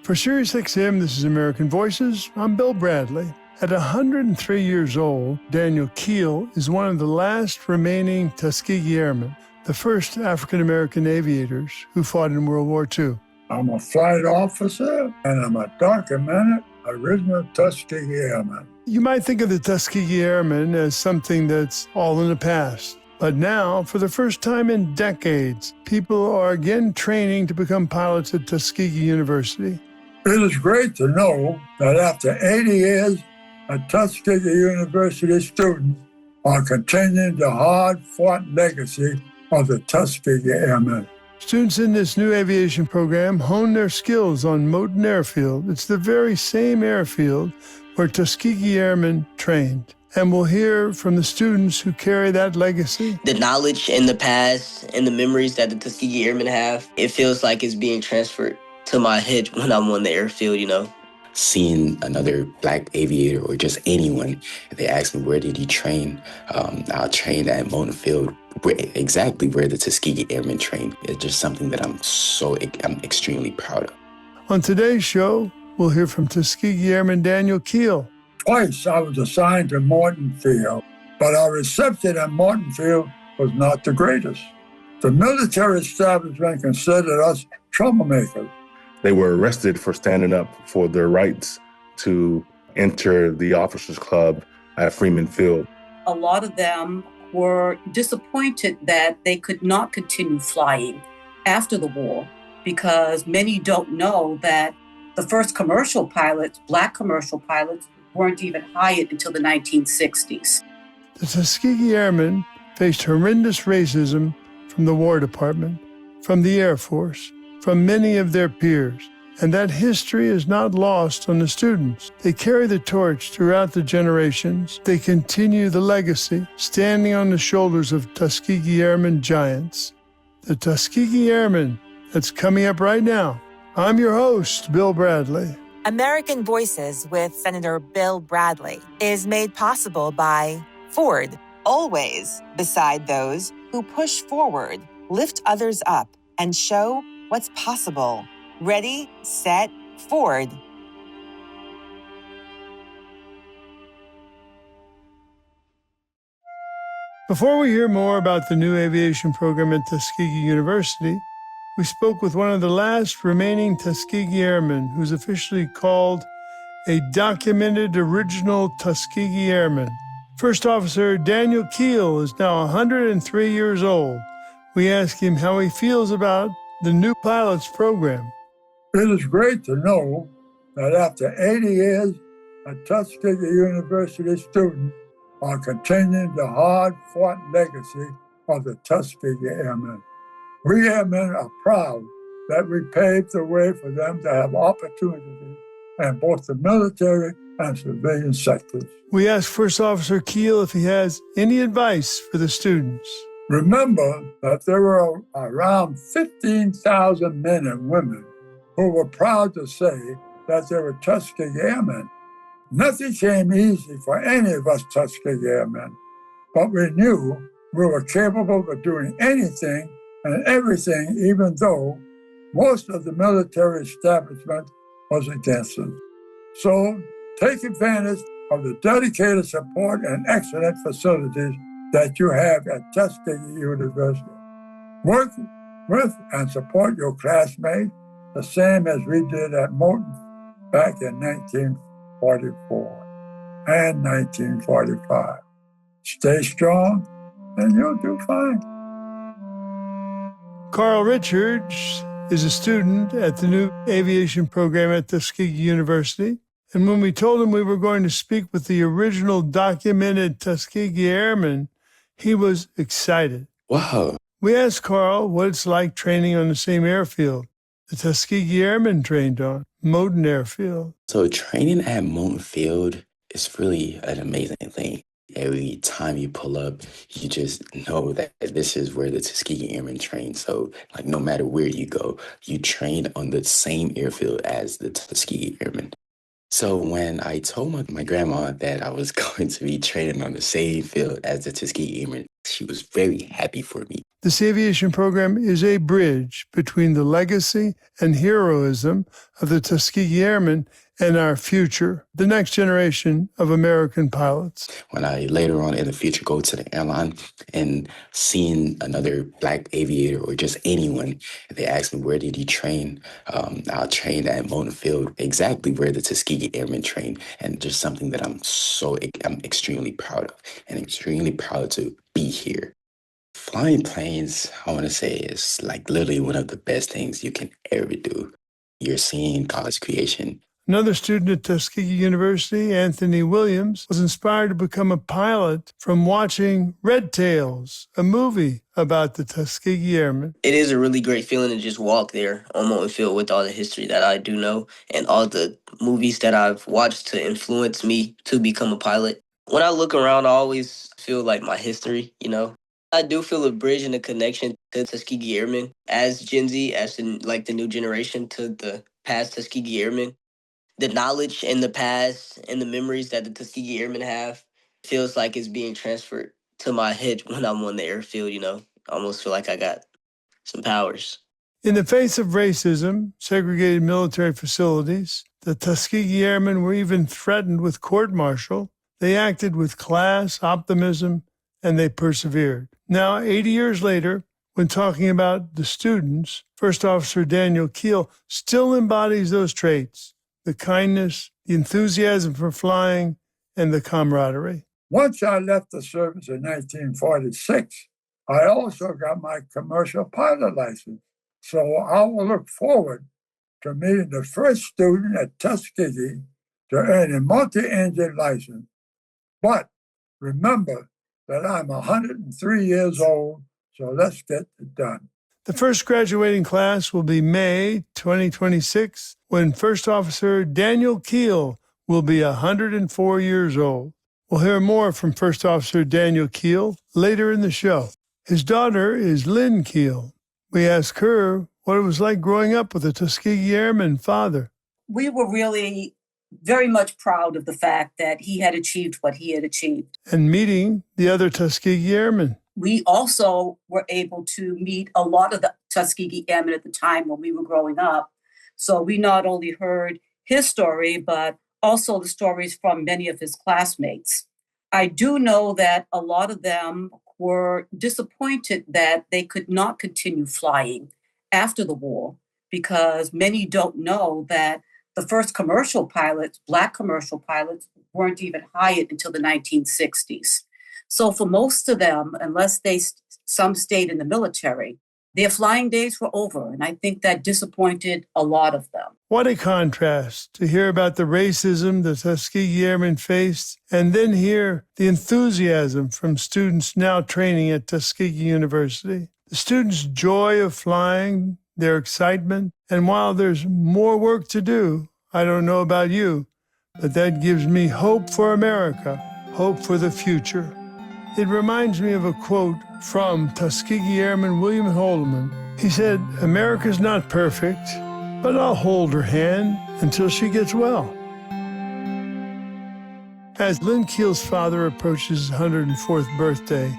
For SiriusXM, this is American Voices. I'm Bill Bradley. At 103 years old, Daniel Keel is one of the last remaining Tuskegee Airmen, the first African-American aviators who fought in World War II. I'm a flight officer, and I'm a documented original Tuskegee Airman. You might think of the Tuskegee Airmen as something that's all in the past. But now, for the first time in decades, people are again training to become pilots at Tuskegee University. It is great to know that after 80 years, a Tuskegee University students are continuing the hard-fought legacy of the Tuskegee Airmen. Students in this new aviation program hone their skills on Moton Airfield. It's the very same airfield where Tuskegee Airmen trained. And we'll hear from the students who carry that legacy. The knowledge in the past and the memories that the Tuskegee Airmen have, it feels like it's being transferred to my head when I'm on the airfield, you know. Seeing another Black aviator or just anyone, if they ask me, where did you train? I'll train at Moton Airfield, exactly where the Tuskegee Airmen trained. It's just something that I'm extremely proud of. On today's show, we'll hear from Tuskegee Airman Daniel Keel. Twice I was assigned to Moton Field, but our reception at Moton Field was not the greatest. The military establishment considered us troublemakers. They were arrested for standing up for their rights to enter the officers' club at Freeman Field. A lot of them were disappointed that they could not continue flying after the war, because many don't know that the first commercial pilots, Black commercial pilots, weren't even hired until the 1960s. The Tuskegee Airmen faced horrendous racism from the War Department, from the Air Force, from many of their peers. And that history is not lost on the students. They carry the torch throughout the generations. They continue the legacy, standing on the shoulders of Tuskegee Airmen giants. The Tuskegee Airmen, that's coming up right now. I'm your host, Bill Bradley. American Voices with Senator Bill Bradley is made possible by Ford, always beside those who push forward, lift others up, and show what's possible. Ready, set, Ford. Before we hear more about the new aviation program at Tuskegee University, we spoke with one of the last remaining Tuskegee Airmen, who's officially called a documented original Tuskegee Airman. First Officer Daniel Keel is now 103 years old. We asked him how he feels about the new pilots program. It is great to know that after 80 years, a Tuskegee University students are continuing the hard-fought legacy of the Tuskegee Airmen. We airmen are proud that we paved the way for them to have opportunities in both the military and civilian sectors. We asked First Officer Keel if he has any advice for the students. Remember that there were around 15,000 men and women who were proud to say that they were Tuskegee Airmen. Nothing came easy for any of us Tuskegee Airmen, but we knew we were capable of doing anything and everything, even though most of the military establishment was against us. So take advantage of the dedicated support and excellent facilities that you have at Tuskegee University. Work with and support your classmates the same as we did at Moton back in 1944 and 1945. Stay strong and you'll do fine. Carl Richards is a student at the new aviation program at Tuskegee University. And when we told him we were going to speak with the original documented Tuskegee Airmen, he was excited. Wow. We asked Carl what it's like training on the same airfield the Tuskegee Airmen trained on, Moton Airfield. So training at Moton Field is really an amazing thing. Every time you pull up, you just know that this is where the Tuskegee Airmen train. So, like, no matter where you go, you train on the same airfield as the Tuskegee Airmen. So when I told my grandma that I was going to be training on the same field as the Tuskegee Airmen, She was very happy for me. This aviation program is a bridge between the legacy and heroism of the Tuskegee Airmen and our future, the next generation of American pilots. When I later on in the future go to the airline and seeing another Black aviator or just anyone, if they ask me, where did you train? I'll train at Moton Field, exactly where the Tuskegee Airmen train. And just something that I'm extremely proud of and extremely proud to be here. Flying planes, I want to say, is like literally one of the best things you can ever do. You're seeing God's creation. Another student at Tuskegee University, Anthony Williams, was inspired to become a pilot from watching Red Tails, a movie about the Tuskegee Airmen. It is a really great feeling to just walk there on Moton Field with all the history that I do know and all the movies that I've watched to influence me to become a pilot. When I look around, I always feel like my history, I do feel a bridge and a connection to Tuskegee Airmen as Gen Z, as in like the new generation to the past Tuskegee Airmen. The knowledge and the past and the memories that the Tuskegee Airmen have feels like it's being transferred to my head when I'm on the airfield, I almost feel like I got some powers. In the face of racism, segregated military facilities, the Tuskegee Airmen were even threatened with court-martial. They acted with class, optimism, and they persevered. Now, 80 years later, when talking about the students, First Officer Daniel Keel still embodies those traits: the kindness, the enthusiasm for flying, and the camaraderie. Once I left the service in 1946, I also got my commercial pilot license. So I will look forward to meeting the first student at Tuskegee to earn a multi-engine license. But remember that I'm 103 years old, so let's get it done. The first graduating class will be May 2026, when First Officer Daniel Keel will be 104 years old. We'll hear more from First Officer Daniel Keel later in the show. His daughter is Lynn Keel. We asked her what it was like growing up with a Tuskegee Airman father. We were really very much proud of the fact that he had achieved what he had achieved. And meeting the other Tuskegee Airmen. We also were able to meet a lot of the Tuskegee Airmen at the time when we were growing up. So we not only heard his story, but also the stories from many of his classmates. I do know that a lot of them were disappointed that they could not continue flying after the war, because many don't know that the first commercial pilots, Black commercial pilots, weren't even hired until the 1960s. So for most of them, unless some stayed in the military, their flying days were over. And I think that disappointed a lot of them. What a contrast to hear about the racism the Tuskegee Airmen faced, and then hear the enthusiasm from students now training at Tuskegee University. The students' joy of flying, their excitement, and while there's more work to do, I don't know about you, but that gives me hope for America, hope for the future. It reminds me of a quote from Tuskegee Airman William Holdeman. He said, "America's not perfect, but I'll hold her hand until she gets well." As Lynn Keel's father approaches his 104th birthday,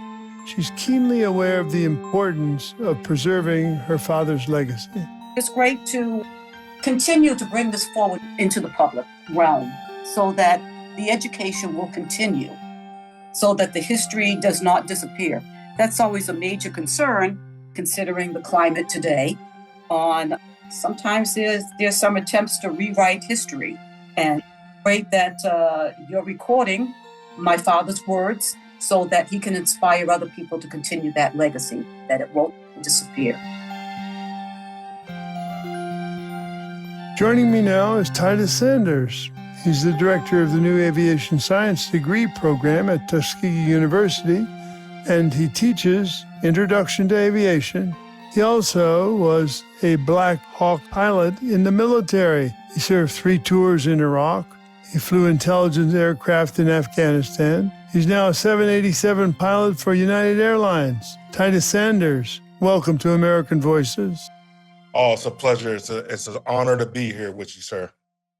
she's keenly aware of the importance of preserving her father's legacy. It's great to continue to bring this forward into the public realm so that the education will continue, so that the history does not disappear. That's always a major concern, considering the climate today. Sometimes there's some attempts to rewrite history. And great that you're recording my father's words so that he can inspire other people to continue that legacy, that it won't disappear. Joining me now is Titus Sanders. He's the director of the new Aviation Science Degree program at Tuskegee University, and he teaches Introduction to Aviation. He also was a Black Hawk pilot in the military. He served 3 tours in Iraq. He flew intelligence aircraft in Afghanistan. He's now a 787 pilot for United Airlines. Titus Sanders, welcome to American Voices. Oh, it's a pleasure. It's an honor to be here with you, sir.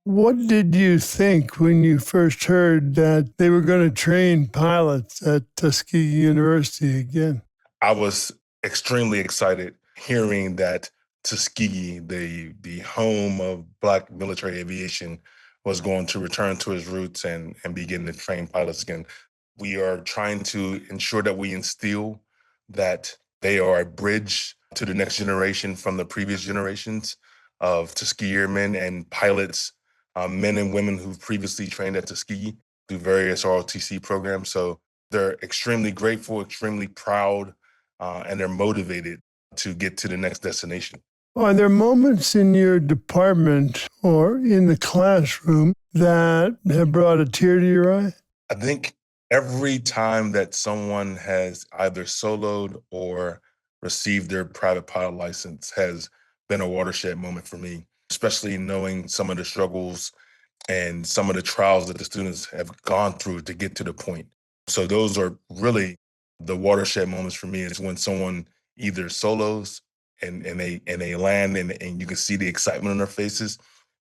What did you think when you first heard that they were going to train pilots at Tuskegee University again? I was extremely excited hearing that Tuskegee, the home of Black military aviation, was going to return to its roots and begin to train pilots again. We are trying to ensure that we instill that they are a bridge to the next generation from the previous generations of Tuskegee Airmen and pilots, men and women who've previously trained at Tuskegee through various ROTC programs. So they're extremely grateful, extremely proud, and they're motivated to get to the next destination. Are there moments in your department or in the classroom that have brought a tear to your eye? I think every time that someone has either soloed or received their private pilot license has been a watershed moment for me, especially knowing some of the struggles and some of the trials that the students have gone through to get to the point. So those are really the watershed moments for me, is when someone either solos and they land and you can see the excitement on their faces,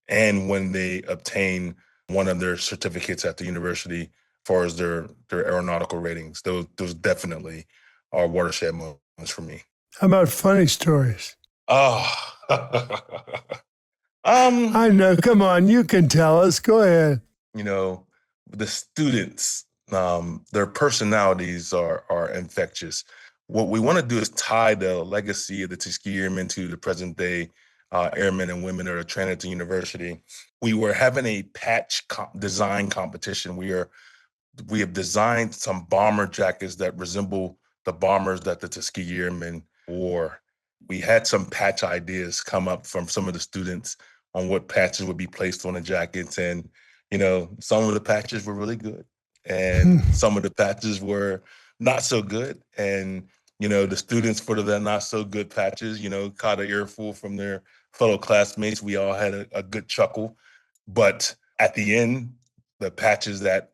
and when they obtain one of their certificates at the university as far as their aeronautical ratings. Those definitely are watershed moments for me. How about funny stories? Oh. I know. Come on, you can tell us. Go ahead. You know, the students, their personalities are infectious. What we want to do is tie the legacy of the Tuskegee Airmen to the present day airmen and women that are trained at the university. We were having a patch design competition. We have designed some bomber jackets that resemble the bombers that the Tuskegee Airmen wore. We had some patch ideas come up from some of the students on what patches would be placed on the jackets. And, some of the patches were really good and some of the patches were not so good. And, the students for the not so good patches, caught an earful from their fellow classmates. We all had a good chuckle. But at the end, the patches that,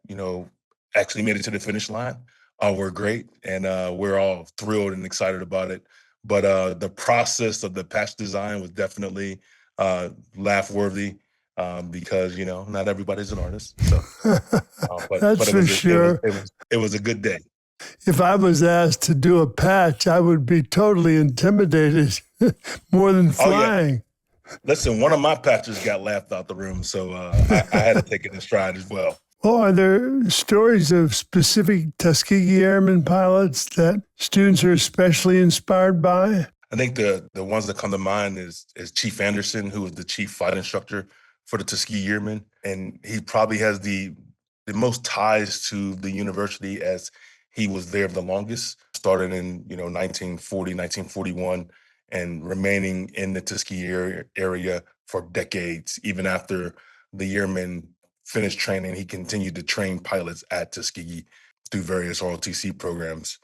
actually made it to the finish line were great. And we're all thrilled and excited about it. But the process of the patch design was definitely laugh worthy because, not everybody's an artist. So, That's for sure. It was a good day. If I was asked to do a patch, I would be totally intimidated more than flying. Oh, yeah. Listen, one of my patches got laughed out the room, so I had to take it in stride as well. Well, are there stories of specific Tuskegee Airmen pilots that students are especially inspired by? I think the ones that come to mind is Chief Anderson, who was the chief flight instructor for the Tuskegee Airmen. And he probably has the most ties to the university, as he was there the longest, started in 1940, 1941, and remaining in the Tuskegee area for decades. Even after the Airmen finished training, he continued to train pilots at Tuskegee through various ROTC programs.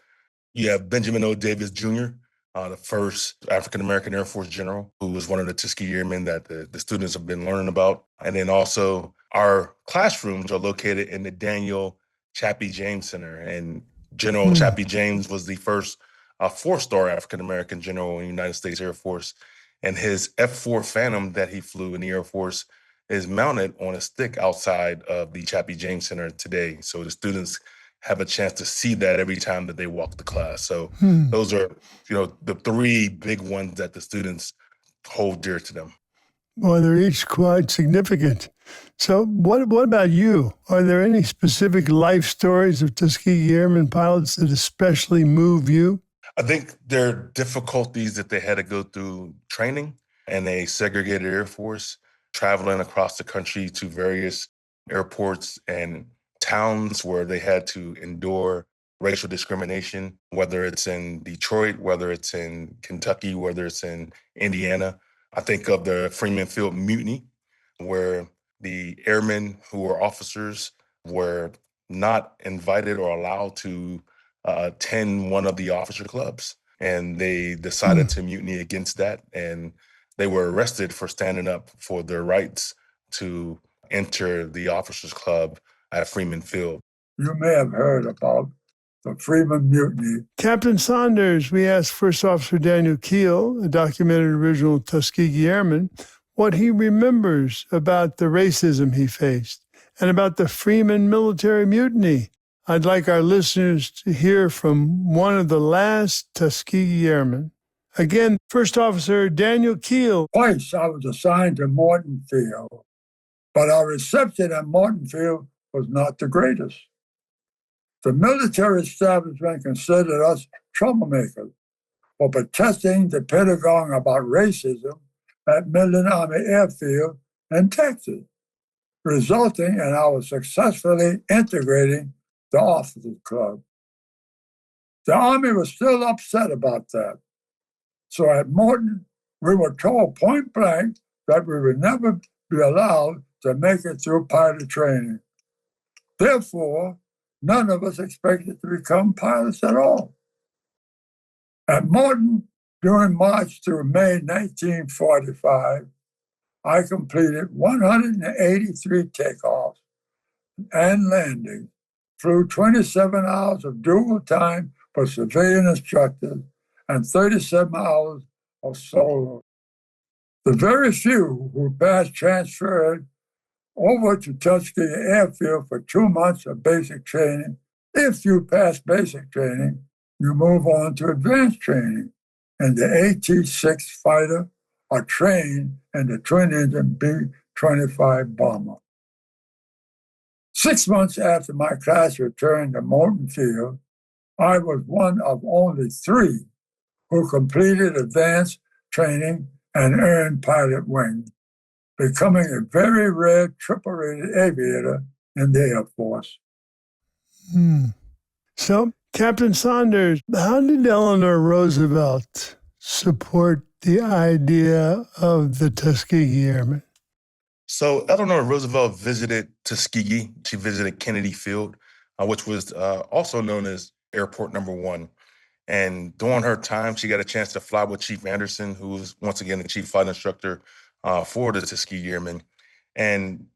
You have Benjamin O. Davis Jr., the first African-American Air Force general, who was one of the Tuskegee Airmen that the students have been learning about. And then also our classrooms are located in the Daniel Chappie James Center. And General Chappie James was the first four-star African-American general in the United States Air Force. And his F-4 Phantom that he flew in the Air Force is mounted on a stick outside of the Chappie James Center today. So the students have a chance to see that every time that they walk the class. So those are, the three big ones that the students hold dear to them. Well, they're each quite significant. So what about you? Are there any specific life stories of Tuskegee Airmen pilots that especially move you? I think there are difficulties that they had to go through training in a segregated Air Force, traveling across the country to various airports and towns where they had to endure racial discrimination, whether it's in Detroit, whether it's in Kentucky, whether it's in Indiana. I think of the Freeman Field Mutiny, where the airmen who were officers were not invited or allowed to attend one of the officer clubs. And they decided to mutiny against that. And they were arrested for standing up for their rights to enter the officers club at Freeman Field. You may have heard about the Freeman Mutiny. Captain Sanders, we asked First Officer Daniel Keel, a documented original Tuskegee Airman, what he remembers about the racism he faced and about the Freeman military mutiny. I'd like our listeners to hear from one of the last Tuskegee Airmen. Again, First Officer Daniel Keel. Twice I was assigned to Moton Field, but our reception at Moton Field was not the greatest. The military establishment considered us troublemakers for protesting the Pentagon about racism at Midland Army Airfield in Texas, resulting in our successfully integrating the Officers Club. The Army was still upset about that. So at Moton, we were told point blank that we would never be allowed to make it through pilot training. Therefore, none of us expected to become pilots at all. At Moton, during March through May 1945, I completed 183 takeoffs and landings, flew 27 hours of dual time for civilian instructors and 37 hours of solo. The very few who passed transferred over to Tuskegee Airfield for 2 months of basic training. If you pass basic training, you move on to advanced training, and the AT-6 fighter are trained in the twin-engine B-25 bomber. 6 months after my class returned to Moton Field, I was one of only 3 who completed advanced training and earned pilot wing, becoming a very rare triple-rated aviator in the Air Force. So, Captain Sanders, how did Eleanor Roosevelt support the idea of the Tuskegee Airmen? So Eleanor Roosevelt visited Tuskegee. She visited Kennedy Field, which was also known as Airport Number 1. And during her time, she got a chance to fly with Chief Anderson, who was once again the chief flight instructor for the Tuskegee Airmen. And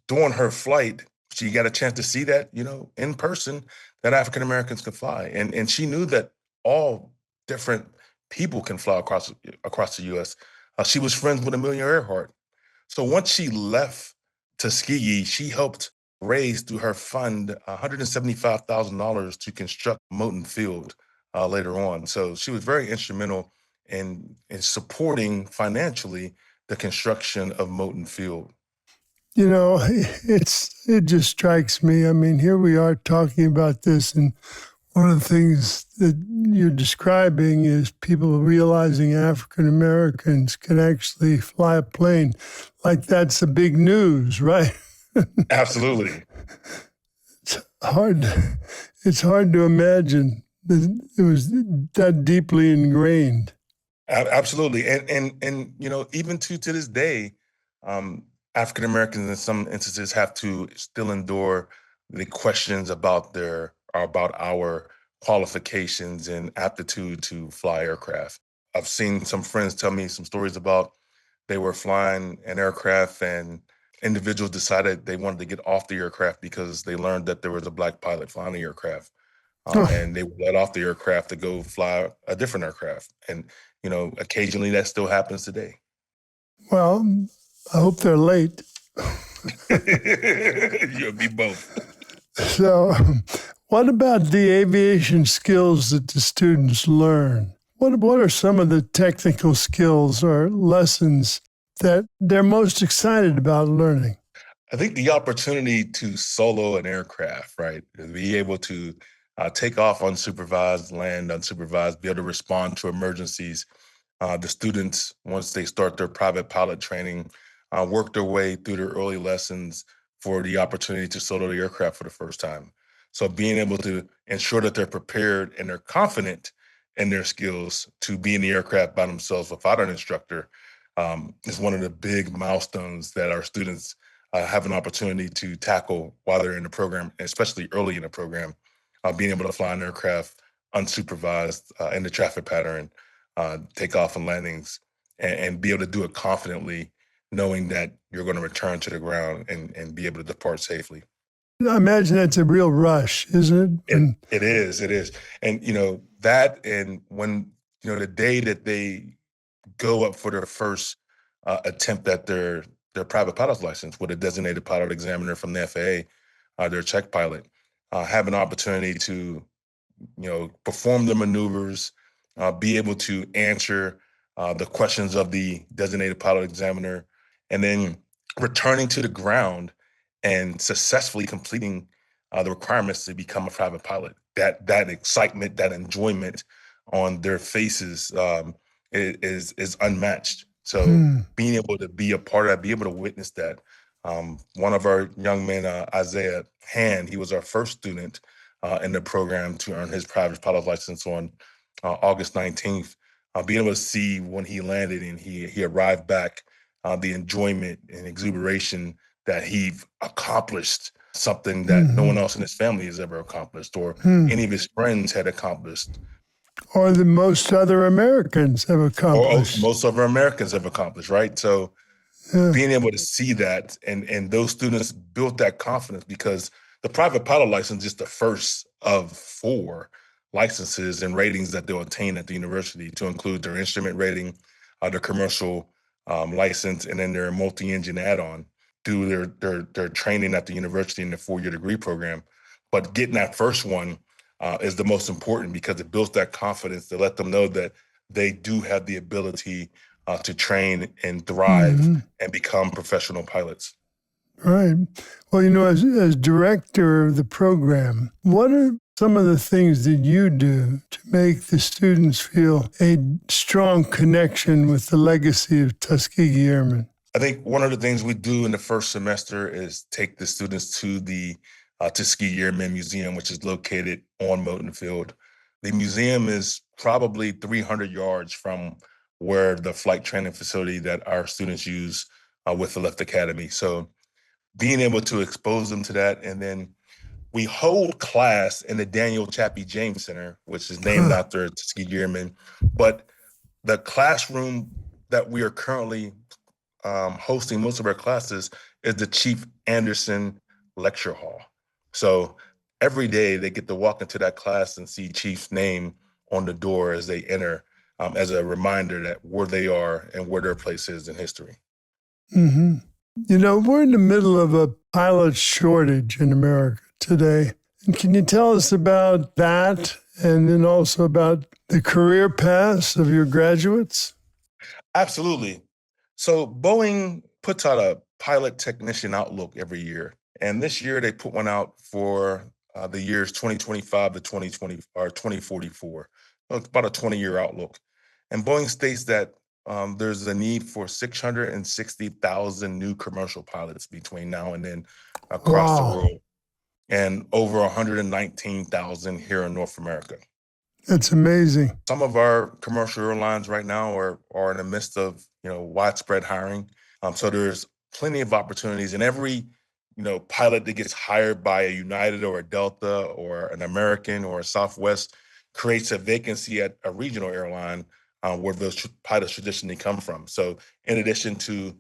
during her flight, she got a chance to see that, in person, that African Americans could fly. And she knew that all different people can fly across the U.S. She was friends with Amelia Earhart. So once she left Tuskegee, she helped raise through her fund $175,000 to construct Moton Field later on. So she was very instrumental in supporting financially the construction of Moton Field. It just strikes me. I mean, here we are talking about this, and one of the things that you're describing is people realizing African Americans can actually fly a plane. Like that's the big news, right? Absolutely. It's hard to imagine that it was that deeply ingrained. Absolutely. And even to this day, African Americans in some instances have to still endure the questions about our qualifications and aptitude to fly aircraft. I've seen some friends tell me some stories about they were flying an aircraft and individuals decided they wanted to get off the aircraft because they learned that there was a Black pilot flying the aircraft. And they were let off the aircraft to go fly a different aircraft. And, occasionally that still happens today. Well, I hope they're late. You'll be both. So, what about the aviation skills that the students learn? What are some of the technical skills or lessons that they're most excited about learning? I think the opportunity to solo an aircraft, right, to be able to take off unsupervised, land unsupervised, be able to respond to emergencies. The students, once they start their private pilot training, work their way through their early lessons for the opportunity to solo the aircraft for the first time. So being able to ensure that they're prepared and they're confident in their skills to be in the aircraft by themselves without an instructor is one of the big milestones that our students have an opportunity to tackle while they're in the program, especially early in the program, being able to fly an aircraft unsupervised in the traffic pattern, takeoff and landings, and be able to do it confidently, knowing that you're going to return to the ground and be able to depart safely. I imagine that's a real rush, isn't it? It is. And, that and when, the day that they go up for their first attempt at their private pilot's license with a designated pilot examiner from the FAA, their check pilot, have an opportunity to perform the maneuvers, be able to answer the questions of the designated pilot examiner, and then returning to the ground and successfully completing the requirements to become a private pilot. That excitement, that enjoyment on their faces is unmatched. So being able to be a part of that, be able to witness that. One of our young men, Isaiah Hand, he was our first student in the program to earn his private pilot license on August 19th. Being able to see when he landed and he arrived back, the enjoyment and exuberation that he accomplished something that no one else in his family has ever accomplished, or any of his friends had accomplished. Or the most other Americans have Or accomplished. most of our Americans have accomplished, right? So being able to see that and those students built that confidence, because the private pilot license is the first of 4 licenses and ratings that they'll attain at the university, to include their instrument rating, their commercial license, and then their multi-engine add-on through their training at the university in the 4-year degree program. But getting that first one is the most important, because it builds that confidence to let them know that they do have the ability to train and thrive and become professional pilots. Right. Well, as director of the program, what are some of the things that you do to make the students feel a strong connection with the legacy of Tuskegee Airmen? I think one of the things we do in the first semester is take the students to the Tuskegee Airmen Museum, which is located on Moton Airfield. The museum is probably 300 yards from where the flight training facility that our students use with the Lift Academy. So being able to expose them to that, and then we hold class in the Daniel Chappie James Center, which is named after Tuskegee Airmen. But the classroom that we are currently hosting most of our classes is the Chief Anderson Lecture Hall. So every day they get to walk into that class and see Chief's name on the door as they enter, as a reminder that where they are and where their place is in history. We're in the middle of a pilot shortage in America today. And can you tell us about that, and then also about the career paths of your graduates? Absolutely. So Boeing puts out a pilot technician outlook every year. And this year they put one out for the years 2025 to 2020 or 2044. So it's about a 20-year outlook. And Boeing states that there's a need for 660,000 new commercial pilots between now and then across the world, and over 119,000 here in North America. That's amazing. Some of our commercial airlines right now are in the midst of widespread hiring. So there's plenty of opportunities, and every pilot that gets hired by a United or a Delta or an American or a Southwest creates a vacancy at a regional airline where those pilots traditionally come from. So in addition to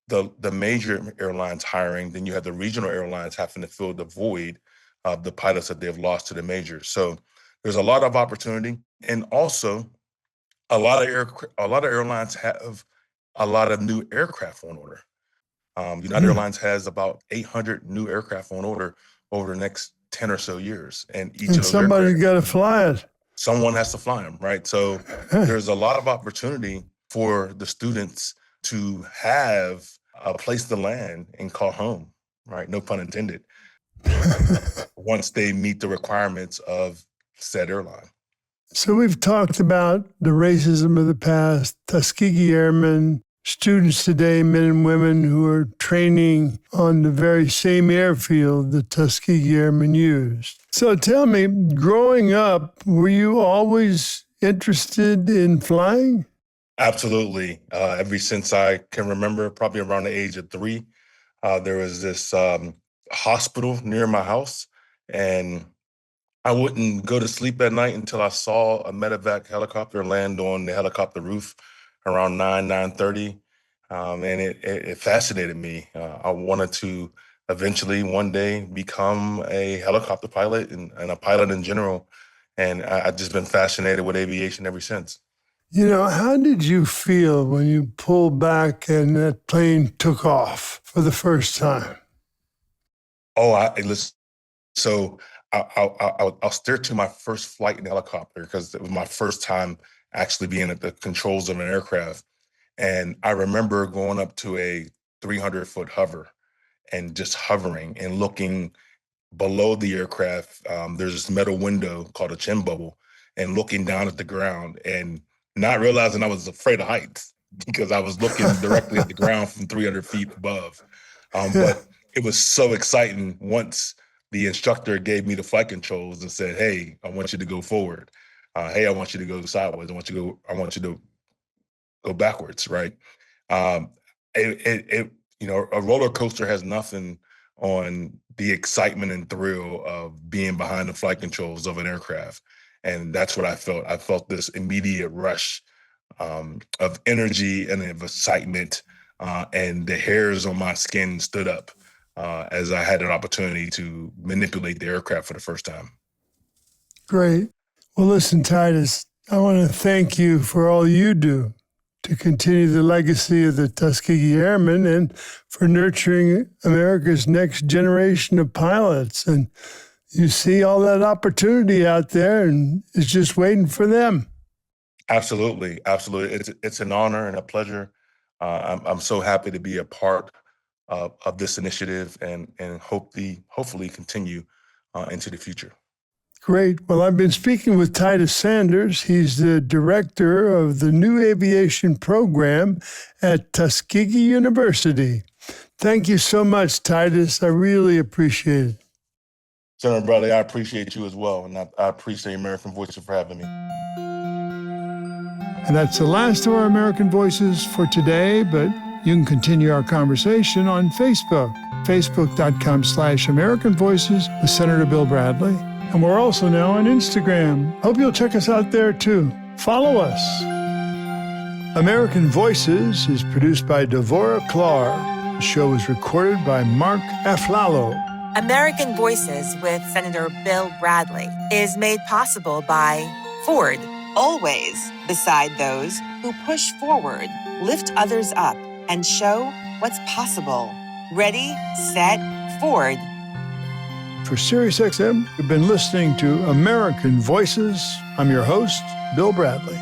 the major airlines hiring, then you have the regional airlines having to fill the void of the pilots that they've lost to the majors. So there's a lot of opportunity, and also a lot of airlines have a lot of new aircraft on order. United Airlines has about 800 new aircraft on order over the next 10 or so years, and each of those somebody's got to fly it. Someone has to fly them, right? So there's a lot of opportunity for the students to have a place to land and call home, right? No pun intended. Once they meet the requirements of said airline. So we've talked about the racism of the past, Tuskegee Airmen, students today, men and women who are training on the very same airfield that Tuskegee Airmen used. So tell me, growing up, were you always interested in flying? Absolutely. Ever since I can remember, probably around the age of 3, there was this hospital near my house, and I wouldn't go to sleep at night until I saw a medevac helicopter land on the helicopter roof around 9:30, and it fascinated me. I wanted to eventually one day become a helicopter pilot and a pilot in general, and I've just been fascinated with aviation ever since. How did you feel when you pulled back and that plane took off for the first time? Listen. So I'll steer to my first flight in a helicopter because it was my first time actually being at the controls of an aircraft. And I remember going up to a 300-foot hover and just hovering and looking below the aircraft. There's this metal window called a chin bubble, and looking down at the ground and not realizing I was afraid of heights because I was looking directly at the ground from 300 feet above. But it was so exciting once the instructor gave me the flight controls and said, "Hey, I want you to go forward. Hey, I want you to go sideways. I want you to go backwards." Right? A roller coaster has nothing on the excitement and thrill of being behind the flight controls of an aircraft, and that's what I felt. I felt this immediate rush of energy and of excitement, and the hairs on my skin stood up as I had an opportunity to manipulate the aircraft for the first time. Great. Well, listen, Titus, I want to thank you for all you do to continue the legacy of the Tuskegee Airmen and for nurturing America's next generation of pilots. And you see all that opportunity out there, and it's just waiting for them. Absolutely. It's an honor and a pleasure. I'm so happy to be a part of this initiative and hopefully continue into the future. Great. Well, I've been speaking with Titus Sanders. He's the director of the new aviation program at Tuskegee University. Thank you so much, Titus. I really appreciate it. Senator Bradley, I appreciate you as well, and I appreciate American Voices for having me. And that's the last of our American Voices for today, but you can continue our conversation on Facebook, facebook.com/American Voices with Senator Bill Bradley. And we're also now on Instagram. Hope you'll check us out there too. Follow us. American Voices is produced by Devora Clark. The show is recorded by Mark Aflalo. American Voices with Senator Bill Bradley is made possible by Ford, always beside those who push forward, lift others up, and show what's possible. Ready, set, Ford. For SiriusXM, you've been listening to American Voices. I'm your host, Bill Bradley.